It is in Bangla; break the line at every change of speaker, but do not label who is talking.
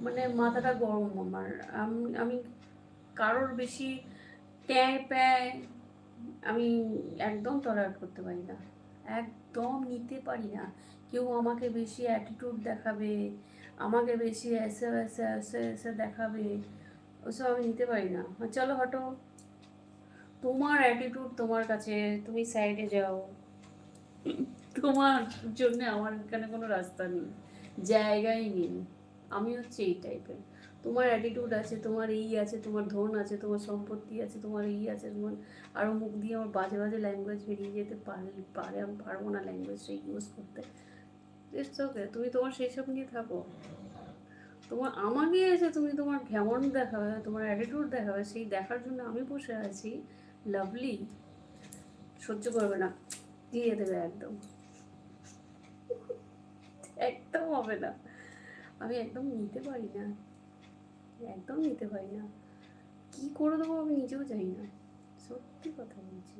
মানে মাথাটা গরম আমার। আমি কারোর বেশি ট্যায় প্যায় আমি একদম টলারেট করতে পারি না, একদম নিতে পারি না। কেউ আমাকে বেশি অ্যাটিটিউড দেখাবে, আমাকে বেশি এসে এসে এসে এসে দেখাবে, ওসব আমি নিতে পারি না। চলো হটো, তোমার অ্যাটিটিউড তোমার কাছে, তুমি সাইডে যাও। তোমার জন্য আমার এখানে কোনো রাস্তা নেই, জায়গাই নেই। আমি হচ্ছে এই টাইপের। তোমার অ্যাটিটিউড আছে, তোমার এই আছে, তোমার ধন আছে, তোমার সম্পত্তি আছে, তোমার এই আছে, তোমার আরও মুখ দিয়ে আমার বাজে বাজে ল্যাঙ্গুয়েজ বেরিয়ে যেতে পারে, আমি পারবো না ল্যাঙ্গুয়েজটা ইউজ করতে। ইটস ওকে, তুমি তোমার সেই সব নিয়ে থাকো। তোমার আমাকে এসে তুমি তোমার কেমন দেখাবে, তোমার অ্যাটিটিউড দেখাবে, সেই দেখার জন্য আমি বসে আছি। লাভলি, সহ্য করবে না, দিয়ে দেবে একদম। একদম হবে না, আমি একদম নিতে পারি না, একদম নিতে পারি না। কি করে দেবো আমি নিজেও জানি না, সত্যি কথা বলছি।